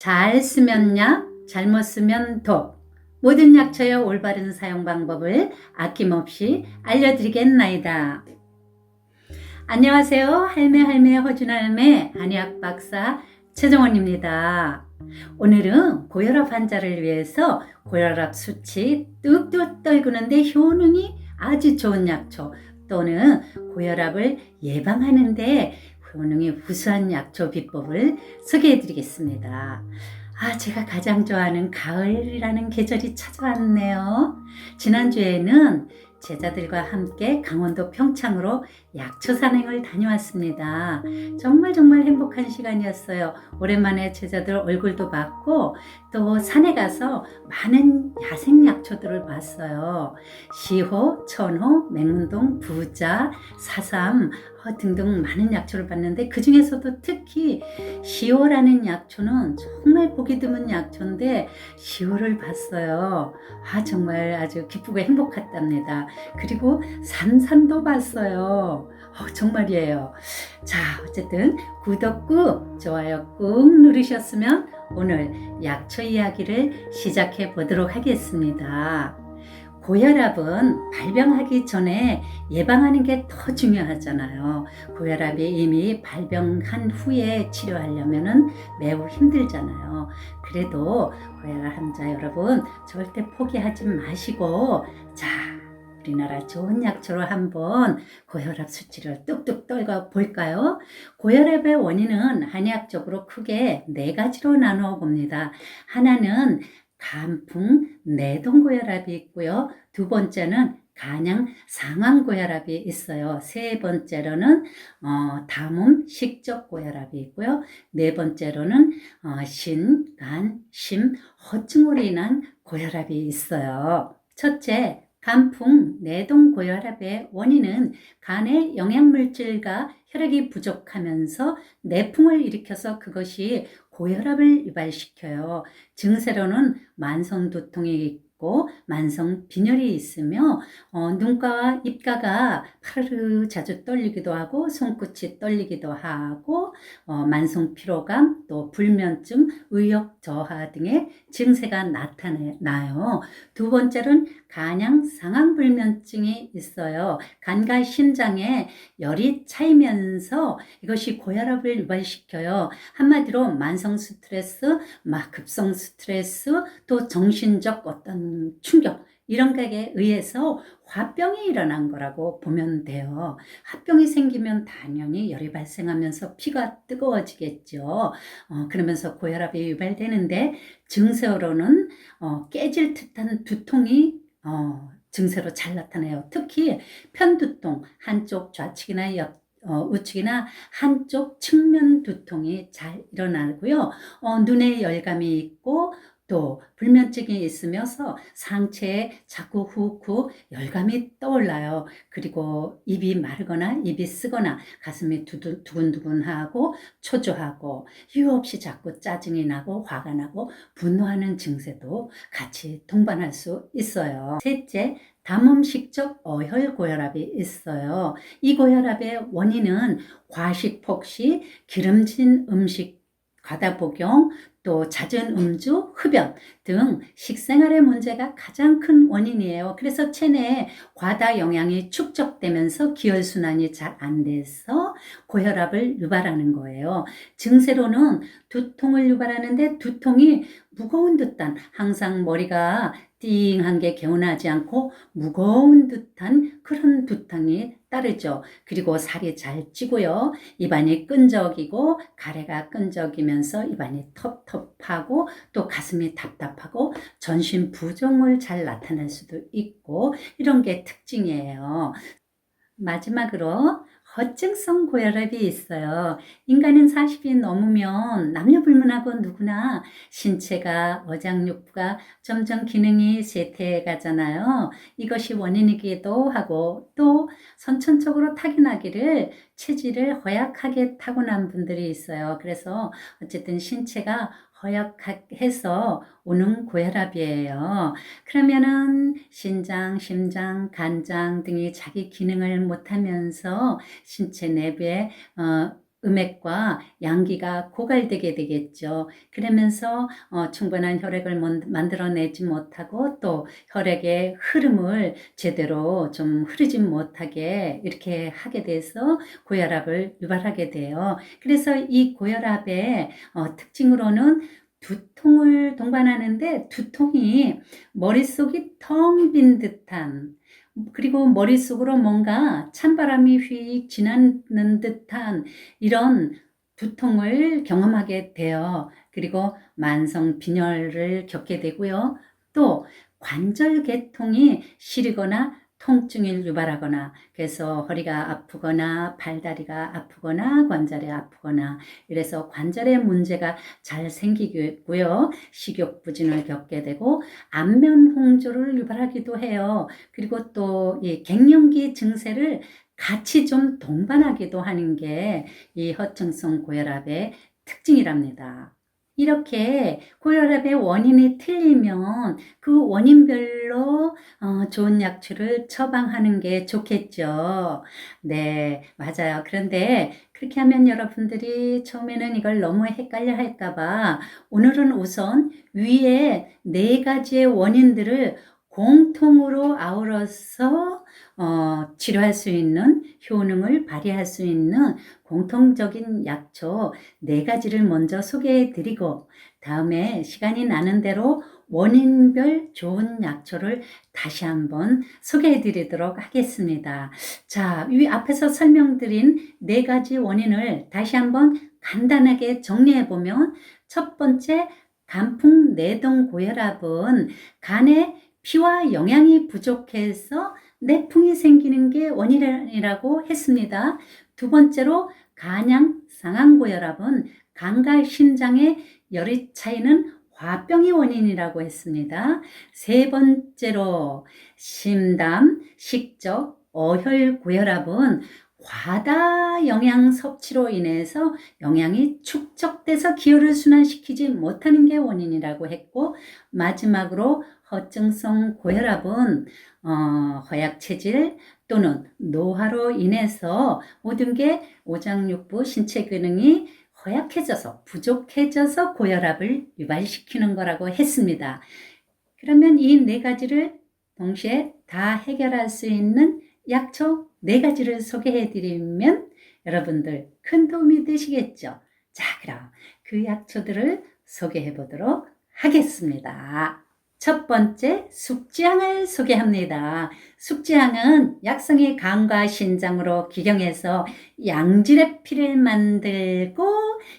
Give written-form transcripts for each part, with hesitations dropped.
잘 쓰면 약, 잘못 쓰면 독. 모든 약초의 올바른 사용 방법을 아낌없이 알려드리겠나이다. 안녕하세요. 할매 허준할매 한의학 박사 최정원입니다. 오늘은 고혈압 환자를 위해서 고혈압 수치 뚝뚝 떨구는데 효능이 아주 좋은 약초 또는 고혈압을 예방하는데 효능이 우수한 약초 비법을 소개해 드리겠습니다. 제가 가장 좋아하는 가을이라는 계절이 찾아왔네요. 지난주에는 제자들과 함께 강원도 평창으로 약초 산행을 다녀왔습니다. 정말 행복한 시간이었어요. 오랜만에 제자들 얼굴도 봤고 또 산에 가서 많은 야생 약초들을 봤어요. 시호, 천호, 맹문동, 부자, 사삼 등등 많은 약초를 봤는데 그 중에서도 특히 시호라는 약초는 정말 보기 드문 약초인데 시호를 봤어요. 정말 아주 기쁘고 행복했답니다. 그리고 산삼도 봤어요. 정말이에요. 자, 어쨌든 구독 꾹, 좋아요 꾹 누르셨으면 오늘 약초 이야기를 시작해 보도록 하겠습니다. 고혈압은 발병하기 전에 예방하는 게 더 중요하잖아요. 고혈압이 이미 발병한 후에 치료하려면 매우 힘들잖아요. 그래도 고혈압 환자 여러분 절대 포기하지 마시고 자, 우리나라 좋은 약초로 한번 고혈압 수치를 뚝뚝 떨궈 볼까요? 고혈압의 원인은 한의학적으로 크게 4가지로 나누어 봅니다. 하나는 간풍 내동고혈압이 있고요. 두 번째는 간양 상황고혈압이 있어요. 세 번째로는 담음 식적고혈압이 있고요. 네 번째로는 신, 간, 심, 허증으로 인한 고혈압이 있어요. 첫째, 간풍 내동고혈압의 원인은 간의 영양물질과 혈액이 부족하면서 내풍을 일으켜서 그것이 고혈압을 유발시켜요. 증세로는 만성 두통이 있고 만성 빈혈이 있으며 눈가와 입가가 파르르 자주 떨리기도 하고 손끝이 떨리기도 하고 만성 피로감 또 불면증, 의욕 저하 등의 증세가 나타나요. 두 번째로는 간양 상황불면증이 있어요. 간과 심장에 열이 차이면서 이것이 고혈압을 유발시켜요. 한마디로 만성 스트레스, 급성 스트레스, 또 정신적 어떤 충격 이런 것에 의해서 화병이 일어난 거라고 보면 돼요. 화병이 생기면 당연히 열이 발생하면서 피가 뜨거워지겠죠. 그러면서 고혈압이 유발되는데 증세로는 깨질 듯한 두통이 증세로 잘 나타나요. 특히 편두통, 한쪽 좌측이나 우측이나 한쪽 측면 두통이 잘 일어나고요. 눈에 열감이 있고 또 불면증이 있으면서 상체에 자꾸 훅훅 열감이 떠올라요. 그리고 입이 마르거나 입이 쓰거나 가슴이 두근두근하고 초조하고 이유 없이 자꾸 짜증이 나고 화가 나고 분노하는 증세도 같이 동반할 수 있어요. 셋째, 담음식적 어혈고혈압이 있어요. 이 고혈압의 원인은 과식 폭식, 기름진 음식 과다 복용, 또 잦은 음주, 흡연 등 식생활의 문제가 가장 큰 원인이에요. 그래서 체내에 과다 영양이 축적되면서 기혈순환이 잘 안 돼서 고혈압을 유발하는 거예요. 증세로는 두통을 유발하는데 두통이 무거운 듯한 항상 머리가 띵한 게 개운하지 않고 무거운 듯한 그런 두통이 따르죠. 그리고 살이 잘 찌고요. 입안이 끈적이고 가래가 끈적이면서 입안이 텁텁하고 또 가슴이 답답하고 전신 부종을 잘 나타낼 수도 있고 이런 게 특징이에요. 마지막으로 허증성 고혈압이 있어요. 인간은 40이 넘으면 남녀 불문하고 누구나 신체가 어장육부가 점점 기능이 쇠퇴해 가잖아요. 이것이 원인이기도 하고 또 선천적으로 타고나기를 체질을 허약하게 타고난 분들이 있어요. 그래서 어쨌든 신체가 허약해서 오는 고혈압이에요. 그러면은 신장, 심장, 간장 등이 자기 기능을 못하면서 신체 내부에 음액과 양기가 고갈되게 되겠죠. 그러면서 충분한 혈액을 만들어내지 못하고 또 혈액의 흐름을 제대로 좀 흐르지 못하게 이렇게 하게 돼서 고혈압을 유발하게 돼요. 그래서 이 고혈압의 특징으로는 두통을 동반하는데, 두통이 머릿속이 텅 빈 듯한, 그리고 머릿속으로 뭔가 찬바람이 휙 지나는 듯한 이런 두통을 경험하게 돼요. 그리고 만성 빈혈을 겪게 되고요. 또 관절계통이 시리거나 통증을 유발하거나, 그래서 허리가 아프거나 발다리가 아프거나 관절이 아프거나, 이래서 관절에 문제가 잘 생기고요. 식욕부진을 겪게 되고 안면 홍조를 유발하기도 해요. 그리고 또 이 갱년기 증세를 같이 좀 동반하기도 하는 게 이 허증성 고혈압의 특징이랍니다. 이렇게 고혈압의 원인이 틀리면 그 원인별로 좋은 약초를 처방하는 게 좋겠죠. 네, 맞아요. 그런데 그렇게 하면 여러분들이 처음에는 이걸 너무 헷갈려 할까봐 오늘은 우선 위에 4가지의 원인들을 공통으로 아우러서 치료할 수 있는, 효능을 발휘할 수 있는 공통적인 약초 4가지를 먼저 소개해 드리고, 다음에 시간이 나는 대로 원인별 좋은 약초를 다시 한번 소개해 드리도록 하겠습니다. 자, 이 앞에서 설명드린 4가지 원인을 다시 한번 간단하게 정리해 보면, 첫 번째, 간풍내동 고혈압은 간에 피와 영양이 부족해서 내풍이 생기는 게 원인이라고 했습니다. 두 번째로, 간양 상한고혈압은 간과 심장의 열이 차이는 화병이 원인이라고 했습니다. 세 번째로, 심담, 식적, 어혈고혈압은 과다 영양 섭취로 인해서 영양이 축적돼서 기혈을 순환시키지 못하는 게 원인이라고 했고, 마지막으로 허증성 고혈압은 허약체질 또는 노화로 인해서 모든 게 오장육부 신체 기능이 허약해져서 부족해져서 고혈압을 유발시키는 거라고 했습니다. 그러면 이 4가지를 동시에 다 해결할 수 있는 약초 4가지를 소개해 드리면 여러분들 큰 도움이 되시겠죠. 자, 그럼 그 약초들을 소개해 보도록 하겠습니다. 첫 번째, 숙지향을 소개합니다. 숙지향은 약성이 간과 신장으로 기경해서 양질의 피를 만들고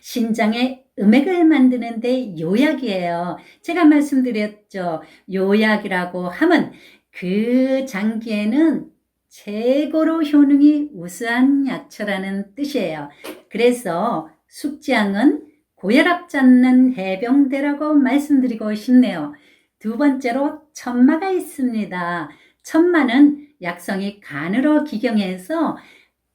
신장의 음액을 만드는 데 요약이에요. 제가 말씀드렸죠. 요약이라고 하면 그 장기에는 최고로 효능이 우수한 약초라는 뜻이에요. 그래서 숙지향은 고혈압 잡는 해병대라고 말씀드리고 싶네요. 두 번째로, 천마가 있습니다. 천마는 약성이 간으로 기경해서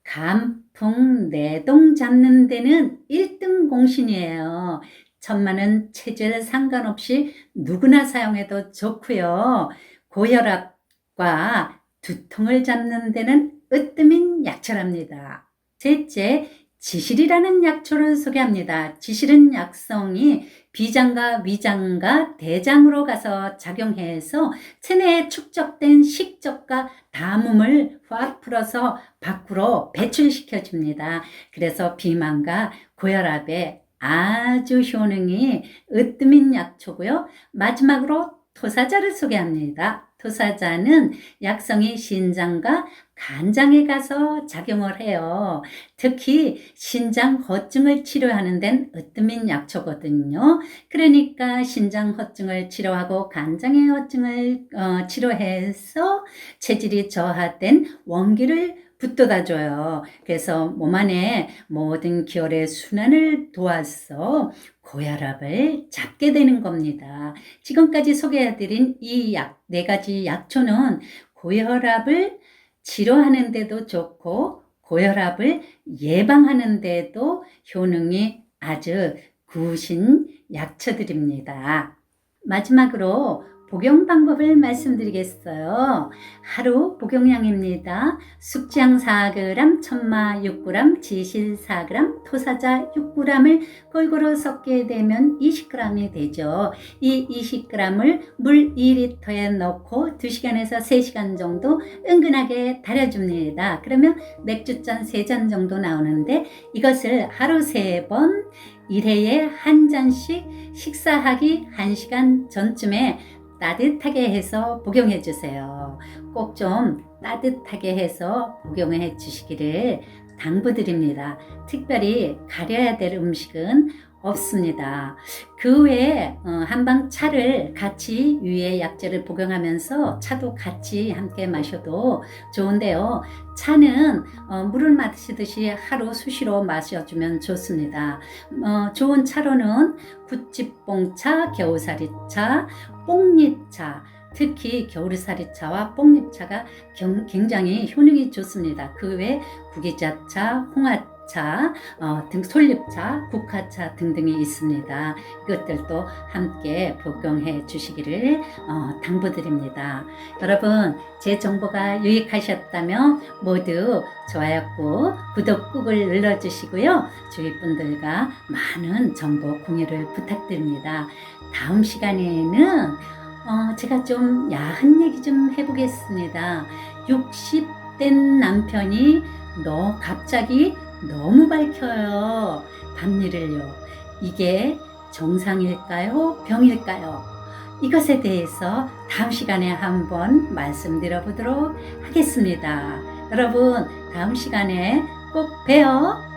간풍 내동 잡는 데는 1등 공신이에요. 천마는 체질 상관없이 누구나 사용해도 좋고요. 고혈압과 두통을 잡는 데는 으뜸인 약초랍니다. 셋째, 지실이라는 약초를 소개합니다. 지실은 약성이 비장과 위장과 대장으로 가서 작용해서 체내에 축적된 식적과 담음을 확 풀어서 밖으로 배출시켜 줍니다. 그래서 비만과 고혈압에 아주 효능이 으뜸인 약초고요. 마지막으로 토사자를 소개합니다. 토사자는 약성이 신장과 간장에 가서 작용을 해요. 특히 신장 허증을 치료하는 데는 으뜸인 약초거든요. 그러니까 신장 허증을 치료하고 간장의 허증을 치료해서 체질이 저하된 원기를 붙돋아줘요. 그래서 몸 안에 모든 기혈의 순환을 도와서 고혈압을 잡게 되는 겁니다. 지금까지 소개해드린 이 4가지 약초는 고혈압을 치료하는 데도 좋고 고혈압을 예방하는 데도 효능이 아주 구신 약초들입니다. 마지막으로 복용 방법을 말씀드리겠어요. 하루 복용량입니다. 숙지향 4g, 천마 6g, 지실 4g, 토사자 6g을 골고루 섞게 되면 20g이 되죠. 이 20g을 물 2리터에 넣고 2시간에서 3시간 정도 은근하게 달여줍니다. 그러면 맥주잔 3잔 정도 나오는데 이것을 하루 3번 1회에 한 잔씩 식사하기 1시간 전쯤에 따뜻하게 해서 복용해 주세요. 꼭 좀 따뜻하게 해서 복용해 주시기를 당부드립니다. 특별히 가려야 될 음식은 없습니다. 그 외에 한방 차를 같이 위에 약재를 복용하면서 차도 같이 함께 마셔도 좋은데요. 차는 물을 마시듯이 하루 수시로 마셔주면 좋습니다. 좋은 차로는 굿집봉차, 겨우살이차, 뽕잎차, 특히 겨우살이차와 뽕잎차가 굉장히 효능이 좋습니다. 그 외에 구기자차, 홍화차, 솔잎차, 국화차 등등이 있습니다. 이것들도 함께 복용해 주시기를 당부드립니다. 여러분, 제 정보가 유익하셨다면 모두 좋아요 꾹, 구독 꾹을 눌러주시고요. 주위 분들과 많은 정보 공유를 부탁드립니다. 다음 시간에는 제가 좀 야한 얘기 좀 해보겠습니다. 60된 남편이 갑자기 너무 밝혀요. 밤일을요. 이게 정상일까요? 병일까요? 이것에 대해서 다음 시간에 한번 말씀드려 보도록 하겠습니다. 여러분, 다음 시간에 꼭 봬요.